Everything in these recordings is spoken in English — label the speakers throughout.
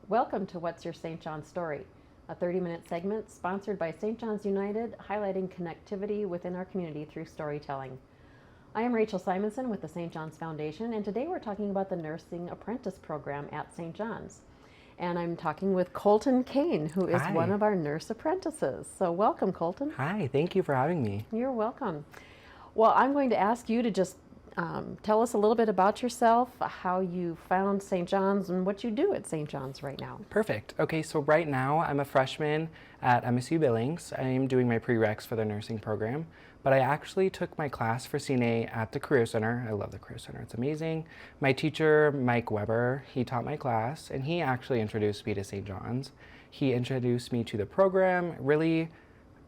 Speaker 1: Welcome to What's Your St. John's Story, a 30-minute segment sponsored by St. John's United, highlighting connectivity within our community through storytelling. I am Rachel Simonson with the St. John's Foundation, and today we're talking about the Nursing Apprentice program at St. John's. And I'm talking with Colton Kane, who is
Speaker 2: Hi.
Speaker 1: one of our nurse apprentices. So welcome, Colton.
Speaker 2: Hi, thank you for having me.
Speaker 1: You're welcome. Well, I'm going to ask you to just tell us a little bit about yourself, how you found St. John's, and what you do at St. John's right now.
Speaker 2: Perfect. Okay, so right now I'm a freshman at MSU Billings. I'm doing my prereqs for the nursing program, but I actually took my class for CNA at the Career Center. I love the Career Center, it's amazing. My teacher, Mike Weber, he taught my class, and he actually introduced me to St. John's. He introduced me to the program, really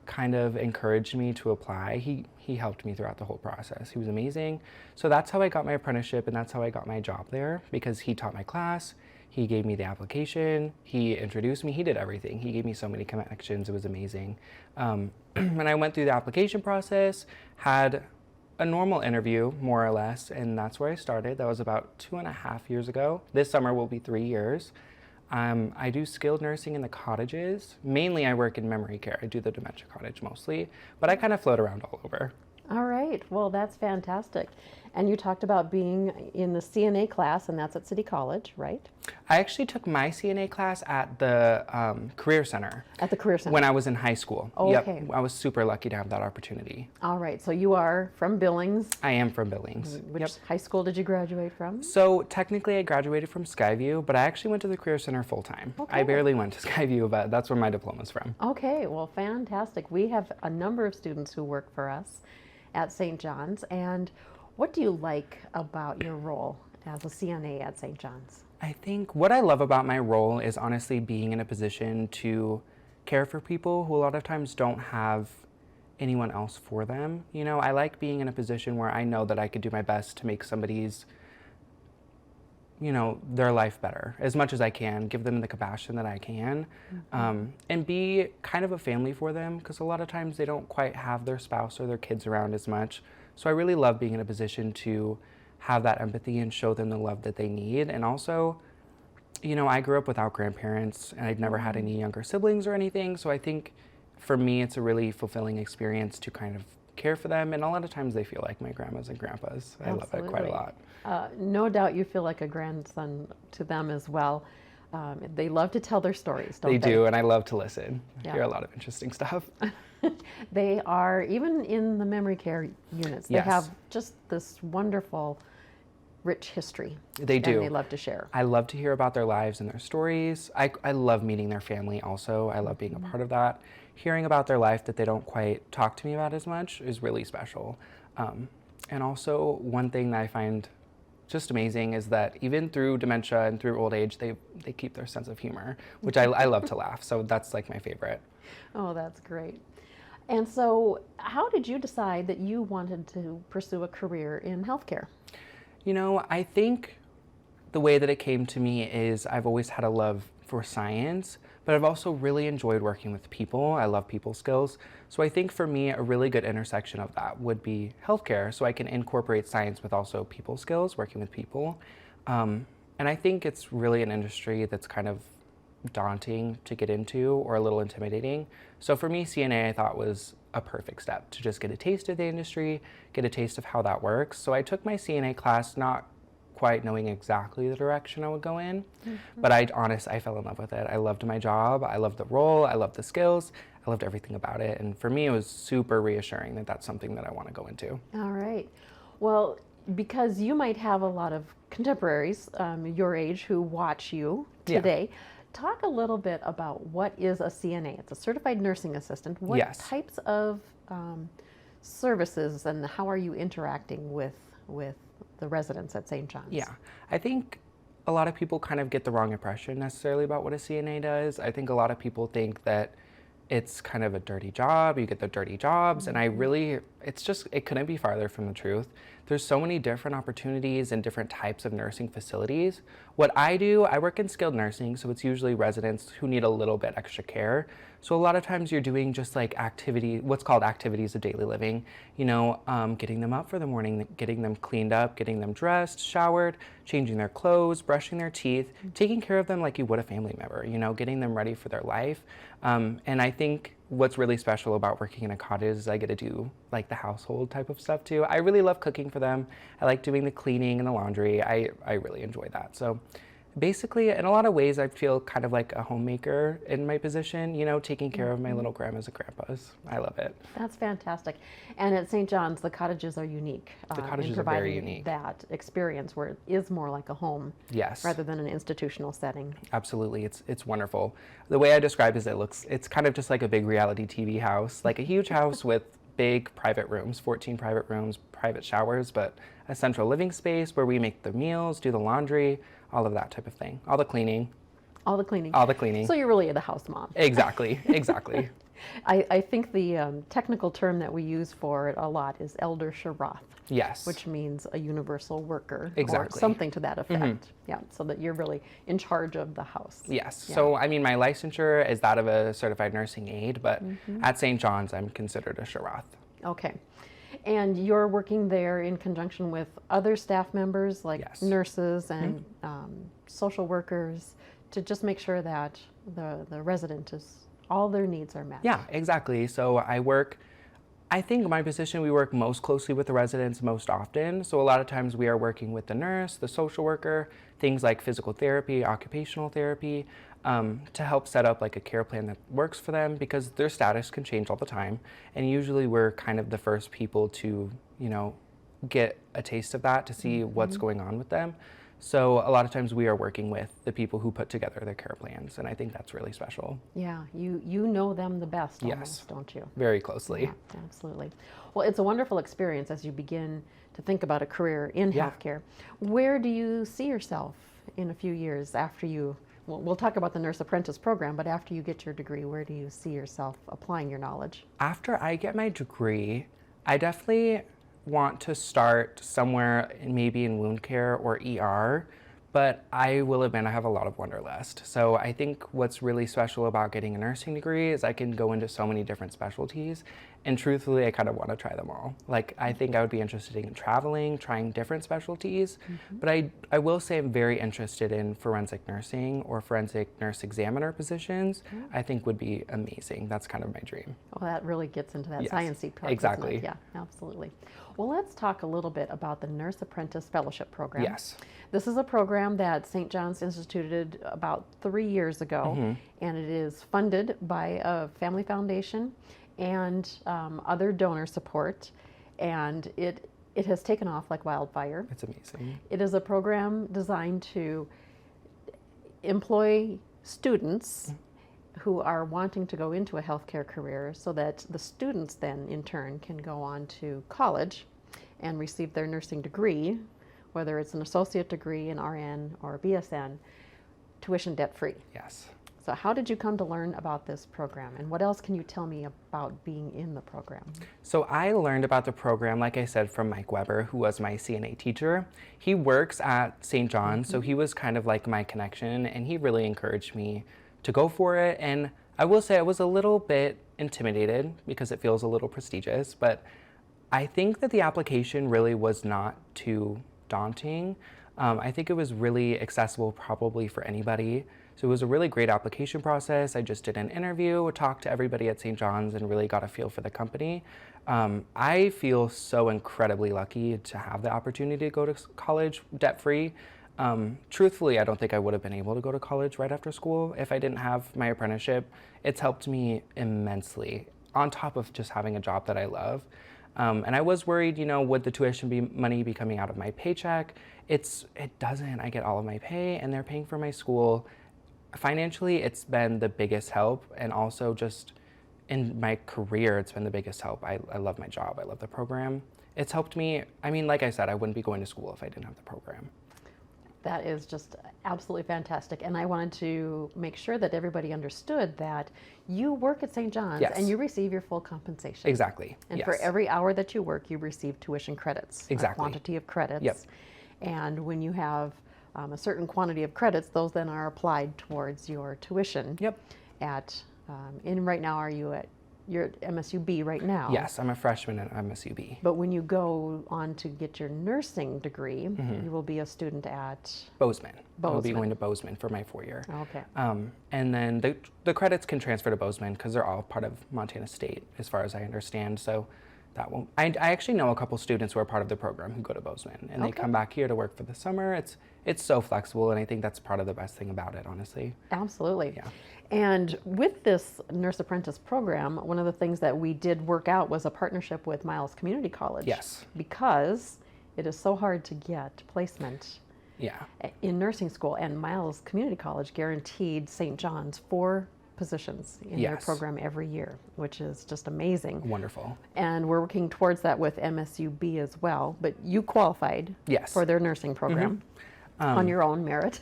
Speaker 2: kind of encouraged me to apply. He helped me throughout the whole process. He was amazing. So that's how I got my apprenticeship, and that's how I got my job there, because he taught my class, he gave me the application, he introduced me, he did everything. He gave me so many connections, it was amazing. And I went through the application process, had a normal interview, more or less, and that's where I started. That was about 2.5 years ago. This summer will be 3 years. I do skilled nursing in the cottages. Mainly I work in memory care. I do the dementia cottage mostly, but I kind of float around all over.
Speaker 1: All right, well, that's fantastic. And you talked about being in the CNA class, and that's at City College, right?
Speaker 2: I actually took my CNA class at the Career Center.
Speaker 1: At the Career Center?
Speaker 2: When I was in high school.
Speaker 1: Oh,
Speaker 2: yep,
Speaker 1: okay.
Speaker 2: I was super lucky to have that opportunity.
Speaker 1: All right, so you are from Billings.
Speaker 2: I am from Billings.
Speaker 1: Which high school did you graduate from?
Speaker 2: So technically I graduated from Skyview, but I actually went to the Career Center full time.
Speaker 1: Okay.
Speaker 2: I barely went to Skyview, but that's where my diploma's from.
Speaker 1: Okay, well, fantastic. We have a number of students who work for us at St. John's, and what do you like about your role as a CNA at St. John's?
Speaker 2: I think what I love about my role is honestly being in a position to care for people who a lot of times don't have anyone else for them. You know, I like being in a position where I know that I could do my best to make somebody's, you know, their life better as much as I can, give them the compassion that I can, and be kind of a family for them, because a lot of times they don't quite have their spouse or their kids around as much. So I really love being in a position to have that empathy and show them the love that they need. And also, you know, I grew up without grandparents, and I'd never had any younger siblings or anything, so I think for me it's a really fulfilling experience to kind of care for them, and a lot of times they feel like my grandmas and grandpas. I love it quite a lot.
Speaker 1: No doubt you feel like a grandson to them as well. They love to tell their stories, don't they?
Speaker 2: They do, and I love to listen. I
Speaker 1: Yeah.
Speaker 2: hear a lot of interesting stuff.
Speaker 1: They are, even in the memory care units, they
Speaker 2: Yes.
Speaker 1: have just this wonderful, rich history.
Speaker 2: They do.
Speaker 1: And they love to share.
Speaker 2: I love to hear about their lives and their stories. I love meeting their family also. I love being a part of that. Hearing about their life that they don't quite talk to me about as much is really special. And also, one thing that I find just amazing is that even through dementia and through old age, they keep their sense of humor, which I love to laugh. So that's like my favorite.
Speaker 1: Oh, that's great. And so, how did you decide that you wanted to pursue a career in healthcare?
Speaker 2: You know, I think the way that it came to me is I've always had a love for science, but I've also really enjoyed working with people. I love people skills. So I think for me, a really good intersection of that would be healthcare, so I can incorporate science with also people skills, working with people. And I think it's really an industry that's kind of daunting to get into or a little intimidating. So for me, CNA I thought was a perfect step to just get a taste of the industry, get a taste of how that works. So I took my CNA class not quite knowing exactly the direction I would go in, but I fell in love with it. I loved my job, I loved the role, I loved the skills, I loved everything about it. And for me, it was super reassuring that that's something that I want to go into.
Speaker 1: All right. Well, because you might have a lot of contemporaries your age who watch you today, talk a little bit about what is a CNA. It's a certified nursing assistant. What types of services and how are you interacting with the residents at St. John's?
Speaker 2: Yeah, I think a lot of people kind of get the wrong impression necessarily about what a CNA does. I think a lot of people think that it's kind of a dirty job, you get the dirty jobs, and it couldn't be farther from the truth. There's so many different opportunities and different types of nursing facilities. What I do, I work in skilled nursing, so it's usually residents who need a little bit extra care. So a lot of times you're doing just like what's called activities of daily living, getting them up for the morning, getting them cleaned up, getting them dressed, showered, changing their clothes, brushing their teeth, taking care of them like you would a family member, getting them ready for their life. And I think what's really special about working in a cottage is I get to do like the household type of stuff too. I really love cooking for them. I like doing the cleaning and the laundry. I really enjoy that. So basically, in a lot of ways, I feel kind of like a homemaker in my position, taking care of my little grandmas and grandpas. I love it.
Speaker 1: That's fantastic. And at St. John's, the cottages are unique.
Speaker 2: The cottages
Speaker 1: in
Speaker 2: are very
Speaker 1: providing
Speaker 2: unique.
Speaker 1: that experience where it is more like a home.
Speaker 2: Yes.
Speaker 1: Rather than an institutional setting.
Speaker 2: Absolutely. It's wonderful. The way I describe it is it's kind of just like a big reality TV house, like a huge house with big private rooms, 14 private rooms, private showers, but a central living space where we make the meals, do the laundry, all of that type of thing. All the cleaning.
Speaker 1: All the cleaning.
Speaker 2: All the cleaning.
Speaker 1: So you're really the house mom.
Speaker 2: Exactly. Exactly.
Speaker 1: I think the technical term that we use for it a lot is elder sharath.
Speaker 2: Yes.
Speaker 1: Which means a universal worker.
Speaker 2: Exactly.
Speaker 1: Or something to that effect. Yeah. So that you're really in charge of the house.
Speaker 2: Yes.
Speaker 1: Yeah.
Speaker 2: So, I mean, my licensure is that of a certified nursing aide, but at St. John's, I'm considered a sharath.
Speaker 1: Okay. And you're working there in conjunction with other staff members like
Speaker 2: Yes.
Speaker 1: nurses and social workers to just make sure that the resident all their needs are met.
Speaker 2: Yeah, exactly. So I think my position, we work most closely with the residents most often. So a lot of times we are working with the nurse, the social worker, things like physical therapy, occupational therapy, to help set up like a care plan that works for them because their status can change all the time. And usually we're kind of the first people to, get a taste of that to see what's going on with them. So a lot of times we are working with the people who put together their care plans, and I think that's really special.
Speaker 1: Yeah, you know them the best
Speaker 2: Yes.
Speaker 1: almost, don't you?
Speaker 2: Very closely.
Speaker 1: Yeah, absolutely. Well, it's a wonderful experience as you begin to think about a career in
Speaker 2: Yeah.
Speaker 1: healthcare. Where do you see yourself in a few years after we'll talk about the Nurse Apprentice program, but after you get your degree, where do you see yourself applying your knowledge?
Speaker 2: After I get my degree, I definitely want to start somewhere maybe in wound care or ER, but I will admit I have a lot of wanderlust. So I think what's really special about getting a nursing degree is I can go into so many different specialties, and truthfully, I kind of want to try them all. Like, I think I would be interested in traveling, trying different specialties, but I will say I'm very interested in forensic nursing or forensic nurse examiner positions. I think would be amazing. That's kind of my dream.
Speaker 1: Well, that really gets into that
Speaker 2: Yes,
Speaker 1: science-y part. doesn't
Speaker 2: exactly.
Speaker 1: it? Yeah, absolutely. Well, let's talk a little bit about the Nurse Apprentice Fellowship Program.
Speaker 2: Yes.
Speaker 1: This is a program that St. John's instituted about 3 years ago, and it is funded by a family foundation and other donor support, and it has taken off like wildfire.
Speaker 2: It's amazing.
Speaker 1: It is a program designed to employ students who are wanting to go into a healthcare career so that the students then in turn can go on to college and receive their nursing degree, whether it's an associate degree in RN or BSN, tuition debt free.
Speaker 2: Yes.
Speaker 1: So how did you come to learn about this program, and what else can you tell me about being in the program?
Speaker 2: So I learned about the program, like I said, from Mike Weber, who was my CNA teacher. He works at St. John's, so he was kind of like my connection, and he really encouraged me to go for it. And I will say I was a little bit intimidated because it feels a little prestigious, but I think that the application really was not too daunting. I think it was really accessible probably for anybody. So it was a really great application process. I just did an interview, talked to everybody at St. John's, and really got a feel for the company. I feel so incredibly lucky to have the opportunity to go to college debt-free. Truthfully, I don't think I would have been able to go to college right after school if I didn't have my apprenticeship. It's helped me immensely, on top of just having a job that I love. And I was worried, would the tuition money be coming out of my paycheck? It doesn't. I get all of my pay, and they're paying for my school. Financially, it's been the biggest help, and also just in my career, it's been the biggest help. I love my job. I love the program. It's helped me. I mean, like I said, I wouldn't be going to school if I didn't have the program.
Speaker 1: That is just absolutely fantastic. And I wanted to make sure that everybody understood that you work at St. John's
Speaker 2: Yes.
Speaker 1: and you receive your full compensation.
Speaker 2: Exactly.
Speaker 1: And
Speaker 2: yes.
Speaker 1: for every hour that you work, you receive tuition credits,
Speaker 2: Exactly.
Speaker 1: a quantity of credits.
Speaker 2: Yep.
Speaker 1: And when you have a certain quantity of credits, those then are applied towards your tuition.
Speaker 2: Yep.
Speaker 1: At, and right now, you're at MSUB right now?
Speaker 2: Yes, I'm a freshman at MSUB.
Speaker 1: But when you go on to get your nursing degree, you will be a student at
Speaker 2: Bozeman. I'll be
Speaker 1: Bozeman.
Speaker 2: going to Bozeman for my 4-year.
Speaker 1: Okay.
Speaker 2: And then the credits can transfer to Bozeman because they're all part of Montana State, as far as I understand. So that won't. I actually know a couple students who are part of the program who go to Bozeman, and they
Speaker 1: Okay.
Speaker 2: come back here to work for the summer. It's so flexible, and I think that's part of the best thing about it, honestly.
Speaker 1: Absolutely.
Speaker 2: Yeah.
Speaker 1: And with this Nurse Apprentice program, one of the things that we did work out was a partnership with Miles Community College.
Speaker 2: Yes.
Speaker 1: Because it is so hard to get placement
Speaker 2: Yeah.
Speaker 1: in nursing school, and Miles Community College guaranteed St. John's 4 positions in their
Speaker 2: Yes.
Speaker 1: program every year, which is just amazing.
Speaker 2: Wonderful.
Speaker 1: And we're working towards that with MSUB as well. But you qualified
Speaker 2: Yes.
Speaker 1: for their nursing program on your own merit.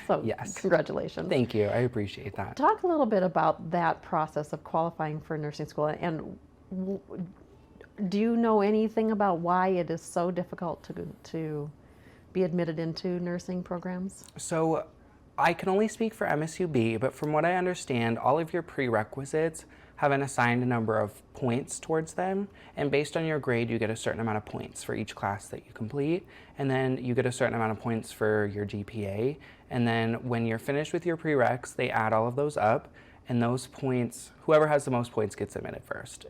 Speaker 1: So
Speaker 2: Yes.
Speaker 1: congratulations.
Speaker 2: Thank you. I appreciate that.
Speaker 1: Talk a little bit about that process of qualifying for nursing school, and do you know anything about why it is so difficult to be admitted into nursing programs?
Speaker 2: So I can only speak for MSUB, but from what I understand, all of your prerequisites have an assigned number of points towards them, and based on your grade, you get a certain amount of points for each class that you complete, and then you get a certain amount of points for your GPA, and then when you're finished with your prereqs, they add all of those up, and those points, whoever has the most points gets admitted first,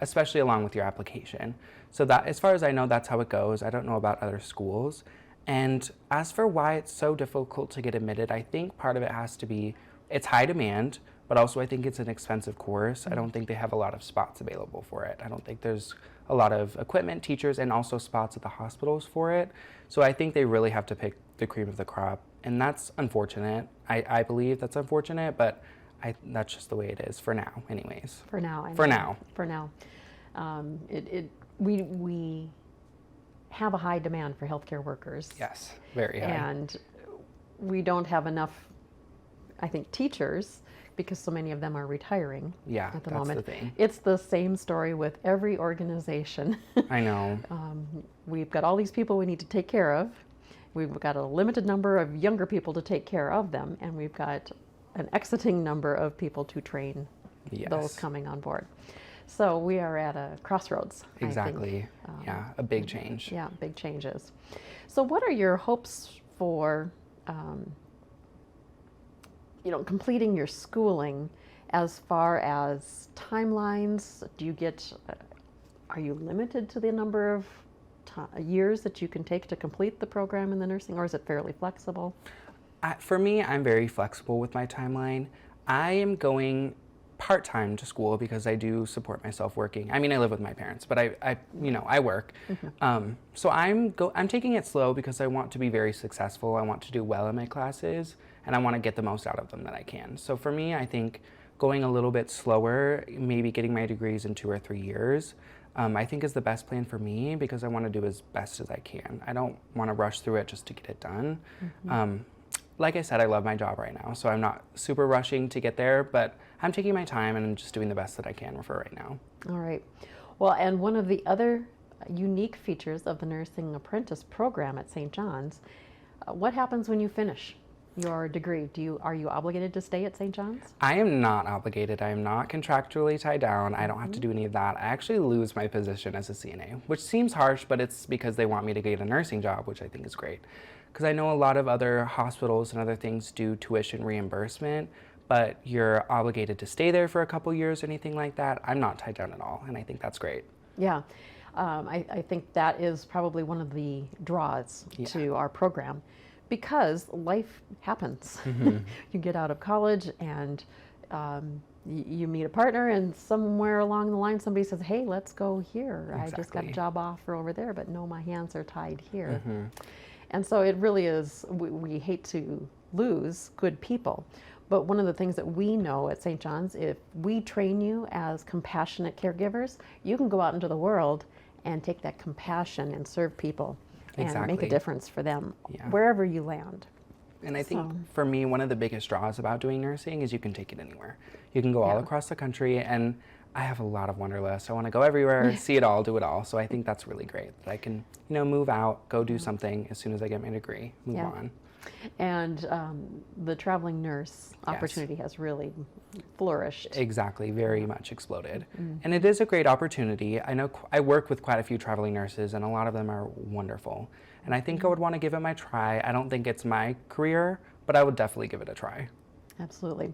Speaker 2: especially along with your application. So that, as far as I know, that's how it goes. I don't know about other schools. And as for why it's so difficult to get admitted, I think part of it has to be it's high demand, but also I think it's an expensive course. I don't think they have a lot of spots available for it. I don't think there's a lot of equipment, teachers, and also spots at the hospitals for it. So I think they really have to pick the cream of the crop, and that's unfortunate. I believe that's unfortunate, but that's just the way it is for now, anyways.
Speaker 1: For now. I know.
Speaker 2: For now.
Speaker 1: For now. We have a high demand for healthcare workers.
Speaker 2: Yes, very high.
Speaker 1: And we don't have enough, I think, teachers, because so many of them are retiring
Speaker 2: Yeah,
Speaker 1: at the
Speaker 2: that's
Speaker 1: moment.
Speaker 2: the thing.
Speaker 1: It's the same story with every organization.
Speaker 2: I know.
Speaker 1: We've got all these people we need to take care of. We've got a limited number of younger people to take care of them, and we've got an exiting number of people to train
Speaker 2: Yes.
Speaker 1: those coming on board. So we are at a crossroads. I think.
Speaker 2: Exactly. Yeah, a big change.
Speaker 1: Yeah, big changes. So what are your hopes for, completing your schooling as far as timelines? Do you get, are you limited to the number of years that you can take to complete the program in the nursing, or is it fairly flexible?
Speaker 2: For me, I'm very flexible with my timeline. I am going part-time to school because I do support myself working. I mean, I live with my parents, but I work. So I'm taking it slow because I want to be very successful. I want to do well in my classes, and I want to get the most out of them that I can. So for me, I think going a little bit slower, maybe getting my degrees in 2 or 3 years, I think is the best plan for me because I want to do as best as I can. I don't want to rush through it just to get it done. Like I said, I love my job right now, so I'm not super rushing to get there, but I'm taking my time and I'm just doing the best that I can for right now.
Speaker 1: All right. Well, and one of the other unique features of the Nursing Apprentice program at St. John's, what happens when you finish your degree? Are you obligated to stay at St. John's?
Speaker 2: I am not obligated. I am not contractually tied down. I don't have to do any of that. I actually lose my position as a CNA, which seems harsh, but it's because they want me to get a nursing job, which I think is great. Because I know a lot of other hospitals and other things do tuition reimbursement, but you're obligated to stay there for a couple years or anything like that. I'm not tied down at all, and I think that's great.
Speaker 1: Yeah, I think that is probably one of the draws to our program, because life happens. You get out of college and you meet a partner, and somewhere along the line somebody says, hey, let's go here.
Speaker 2: Exactly.
Speaker 1: I just got a job offer over there, but no, my hands are tied here. And so it really is, we hate to lose good people. But one of the things that we know at St. John's, if we train you as compassionate caregivers, you can go out into the world and take that compassion and serve people and make a
Speaker 2: Exactly.
Speaker 1: difference for them
Speaker 2: Yeah.
Speaker 1: wherever you land.
Speaker 2: And I think
Speaker 1: So-
Speaker 2: for me, one of the biggest draws about doing nursing is you can take it anywhere. You can go all
Speaker 1: Yeah.
Speaker 2: across the country, and I have a lot of wanderlust. I want to go everywhere, see it all, do it all. So I think that's really great that I can, move out, go do something as soon as I get my degree, move
Speaker 1: Yeah.
Speaker 2: on.
Speaker 1: And the traveling nurse
Speaker 2: Yes.
Speaker 1: opportunity has really flourished.
Speaker 2: Exactly, very much exploded. And it is a great opportunity. I know I work with quite a few traveling nurses, and a lot of them are wonderful. And I think I would want to give it my try. I don't think it's my career, but I would definitely give it a try.
Speaker 1: Absolutely.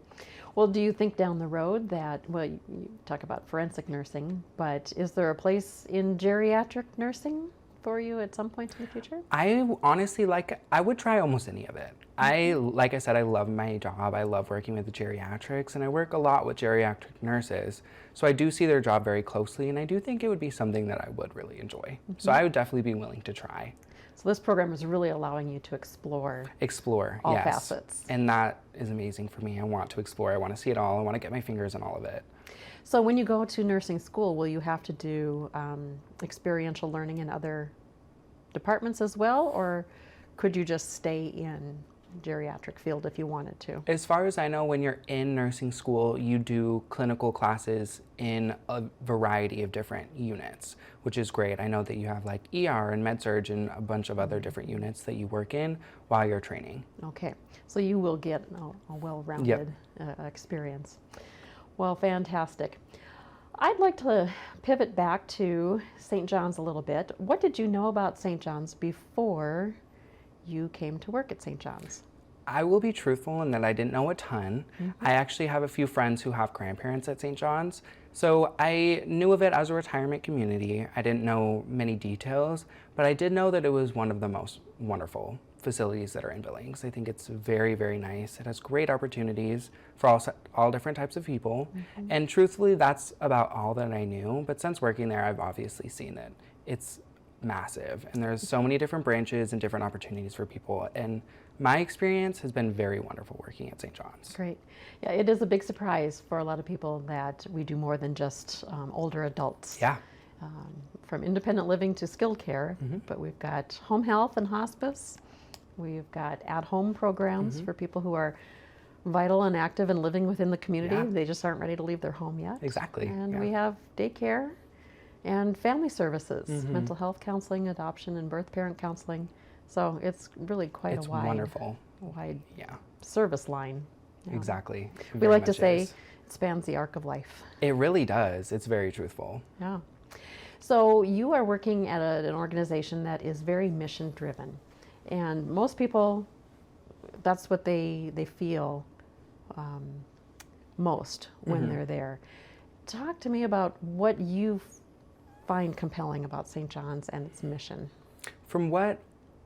Speaker 1: Well, do you think down the road that, well, you talk about forensic nursing, but is there a place in geriatric nursing for you at some point in the future?
Speaker 2: I honestly I would try almost any of it. Like I said, I love my job. I love working with the geriatrics, and I work a lot with geriatric nurses. So I do see their job very closely, and I do think it would be something that I would really enjoy. So I would definitely be willing to try.
Speaker 1: So this program is really allowing you to explore all
Speaker 2: Yes.
Speaker 1: facets.
Speaker 2: And that is amazing for me. I want to explore. I want to see it all. I want to get my fingers in all of it.
Speaker 1: So when you go to nursing school, will you have to do experiential learning in other departments as well, or could you just stay in geriatric field if you wanted to?
Speaker 2: As far as I know, when you're in nursing school, you do clinical classes in a variety of different units, which is great. I know that you have like ER and med-surg and a bunch of other different units that you work in while you're training.
Speaker 1: Okay, so you will get a well-rounded experience. Well, fantastic. I'd like to pivot back to St. John's a little bit. What did you know about St. John's before you came to work at St. John's?
Speaker 2: I will be truthful in that I didn't know a ton. I actually have a few friends who have grandparents at St. John's, so I knew of it as a retirement community. I didn't know many details, but I did know that it was one of the most wonderful facilities that are in Billings. I think it's very, very nice. It has great opportunities for all different types of people, and truthfully, that's about all that I knew. But since working there, I've obviously seen that it's massive, and there's so many different branches and different opportunities for people, and my experience has been very wonderful working at St. John's.
Speaker 1: Great. Yeah, it is a big surprise for a lot of people that we do more than just older adults.
Speaker 2: Yeah.
Speaker 1: From independent living to skilled care, but we've got home health and hospice. We've got at-home programs for people who are vital and active and living within the community.
Speaker 2: Yeah.
Speaker 1: They just aren't ready to leave their home yet.
Speaker 2: Exactly.
Speaker 1: And
Speaker 2: yeah.
Speaker 1: we have daycare and family services, mental health counseling, adoption, and birth parent counseling. So it's really quite
Speaker 2: It's
Speaker 1: a wide,
Speaker 2: wonderful.
Speaker 1: wide
Speaker 2: Yeah,
Speaker 1: service line. Yeah.
Speaker 2: exactly. It
Speaker 1: We
Speaker 2: very
Speaker 1: like to
Speaker 2: much
Speaker 1: say
Speaker 2: is.
Speaker 1: it spans the arc of life.
Speaker 2: It really does. It's very truthful.
Speaker 1: Yeah. So you are working at an organization that is very mission driven. And most people, that's what they feel most when they're there. Talk to me about what you find compelling about St. John's and its mission.
Speaker 2: From what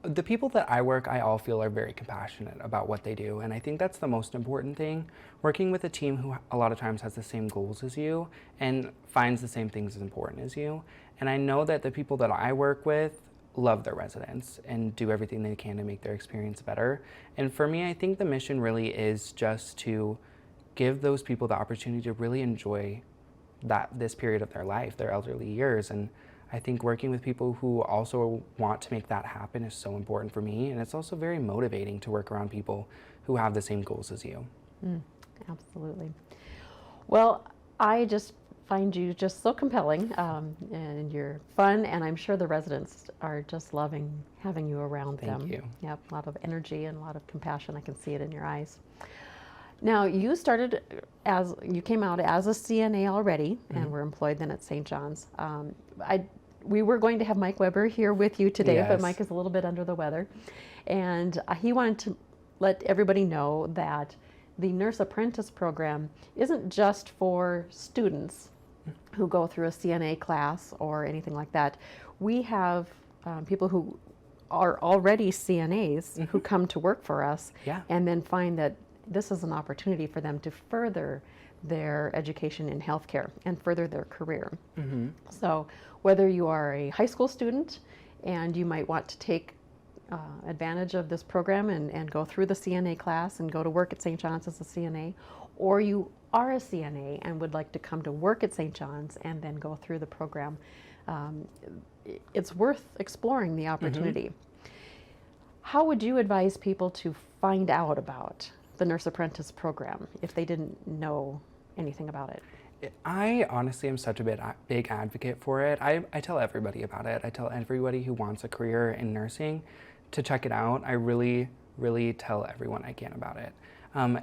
Speaker 2: the people that I work, I all feel are very compassionate about what they do, and I think that's the most important thing. Working with a team who a lot of times has the same goals as you and finds the same things as important as you. And I know that the people that I work with love their residents and do everything they can to make their experience better. And for me, I think the mission really is just to give those people the opportunity to really enjoy this period of their life, their elderly years. And I think working with people who also want to make that happen is so important for me. And it's also very motivating to work around people who have the same goals as you.
Speaker 1: Absolutely. Well, I just find you just so compelling, and you're fun, and I'm sure the residents are just loving having you around them.
Speaker 2: Thank you.
Speaker 1: Yep, a lot of energy and a lot of compassion. I can see it in your eyes. Now, you came out as a CNA already, and were employed then at St. John's. We were going to have Mike Weber here with you today, but
Speaker 2: Yes.
Speaker 1: Mike is a little bit under the weather. And he wanted to let everybody know that the Nurse Apprentice program isn't just for students who go through a CNA class or anything like that. We have people who are already CNAs who come to work for us
Speaker 2: Yeah.
Speaker 1: and then find that this is an opportunity for them to further their education in healthcare and further their career. So whether you are a high school student and you might want to take advantage of this program and go through the CNA class and go to work at St. John's as a CNA, or you are a CNA and would like to come to work at St. John's and then go through the program, it's worth exploring the opportunity. How would you advise people to find out about the Nurse Apprentice program if they didn't know anything about it?
Speaker 2: I honestly am such a big advocate for it. I tell everybody about it. I tell everybody who wants a career in nursing to check it out. I really, really tell everyone I can about it.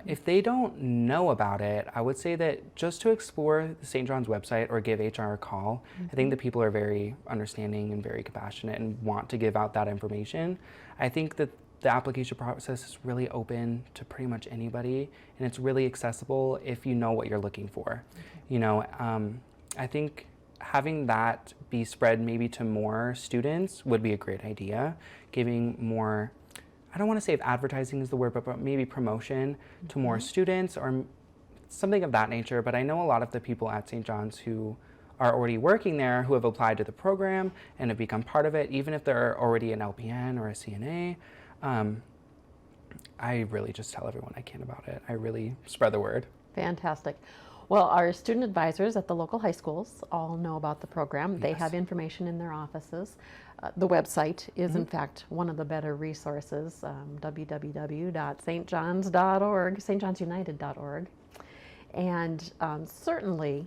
Speaker 2: If they don't know about it, I would say that just to explore the St. John's website or give HR a call. I think the people are very understanding and very compassionate and want to give out that information. I think that the application process is really open to pretty much anybody, and it's really accessible if you know what you're looking for. You know, I think having that be spread maybe to more students would be a great idea, giving more, I don't want to say if advertising is the word, but maybe promotion to more students or something of that nature. But I know a lot of the people at St. John's who are already working there, who have applied to the program and have become part of it, even if they're already an LPN or a CNA. I really just tell everyone I can about it. I really spread the word.
Speaker 1: Fantastic. Well, our student advisors at the local high schools all know about the program. They have information in their offices. The website is, in fact, one of the better resources, www.stjohns.org, stjohnsunited.org. And certainly,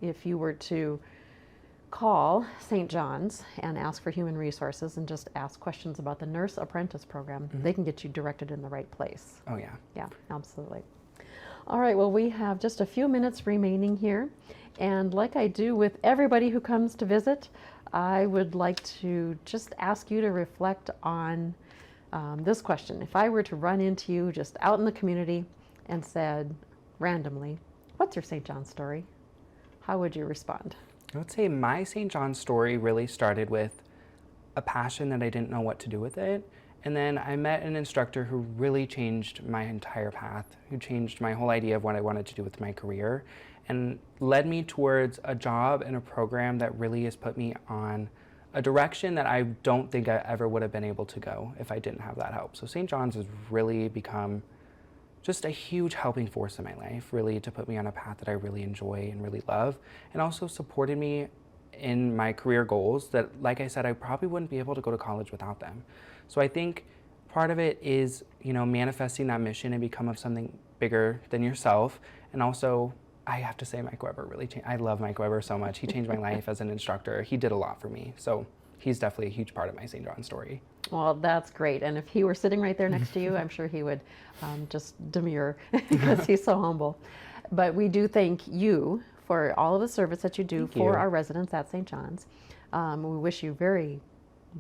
Speaker 1: if you were to call St. John's and ask for human resources and just ask questions about the Nurse Apprentice program, they can get you directed in the right place.
Speaker 2: Oh, yeah.
Speaker 1: Yeah, absolutely. All right, well, we have just a few minutes remaining here. And like I do with everybody who comes to visit, I would like to just ask you to reflect on this question. If I were to run into you just out in the community and said randomly, "What's your St. John's story?" how would you respond?
Speaker 2: I would say my St. John's story really started with a passion that I didn't know what to do with it. And then I met an instructor who really changed my entire path, who changed my whole idea of what I wanted to do with my career, and led me towards a job and a program that really has put me on a direction that I don't think I ever would have been able to go if I didn't have that help. So St. John's has really become just a huge helping force in my life, really to put me on a path that I really enjoy and really love, and also supported me in my career goals that, like I said, I probably wouldn't be able to go to college without them. So I think part of it is, you know, manifesting that mission and become of something bigger than yourself. And also, I have to say Mike Weber really changed. I love Mike Weber so much. He changed my life as an instructor. He did a lot for me. So he's definitely a huge part of my St. John's story.
Speaker 1: Well, that's great. And if he were sitting right there next to you, I'm sure he would just demur because he's so humble. But we do thank you for all of the service that you do for our residents at St. John's. We wish you very,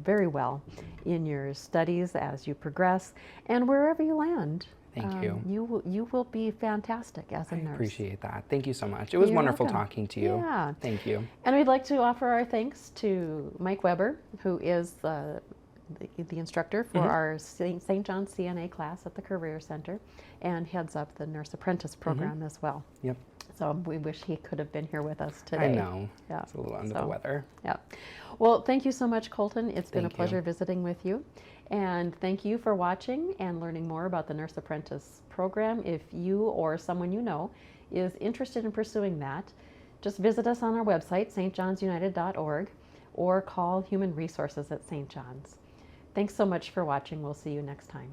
Speaker 1: very well in your studies as you progress and wherever you land.
Speaker 2: Thank you.
Speaker 1: You will be fantastic as a nurse.
Speaker 2: I appreciate that. Thank you so much. It was wonderful talking to you.
Speaker 1: Yeah.
Speaker 2: Thank you.
Speaker 1: And we'd like to offer our thanks to Mike Weber, who is the instructor for our St. John's CNA class at the Career Center and heads up the Nurse Apprentice program as well.
Speaker 2: Yep.
Speaker 1: So we wish he could have been here with us today.
Speaker 2: I know.
Speaker 1: Yeah.
Speaker 2: It's a little under the weather.
Speaker 1: Yeah. Well, thank you so much, Colton. It's been a
Speaker 2: Thank
Speaker 1: pleasure
Speaker 2: you.
Speaker 1: visiting with you. And thank you for watching and learning more about the Nurse Apprentice program. If you or someone you know is interested in pursuing that, just visit us on our website, stjohnsunited.org, or call Human Resources at St. John's. Thanks so much for watching. We'll see you next time.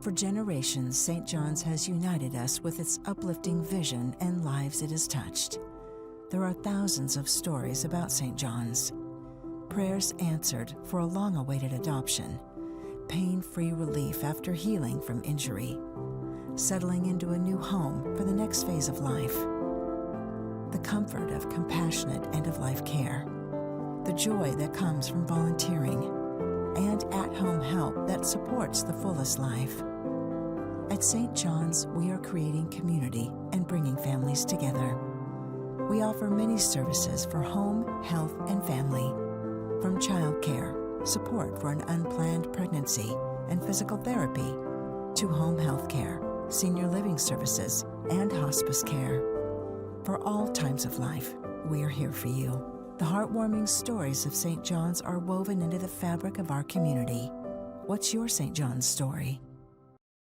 Speaker 3: For generations, St. John's has united us with its uplifting vision and lives it has touched. There are thousands of stories about St. John's. Prayers answered for a long-awaited adoption, pain-free relief after healing from injury, settling into a new home for the next phase of life, the comfort of compassionate end-of-life care, the joy that comes from volunteering, and at-home help that supports the fullest life. At St. John's, we are creating community and bringing families together. We offer many services for home, health, and family, from childcare, support for an unplanned pregnancy, and physical therapy, to home health care, senior living services, and hospice care. For all times of life, we are here for you. The heartwarming stories of St. John's are woven into the fabric of our community. What's your St. John's story?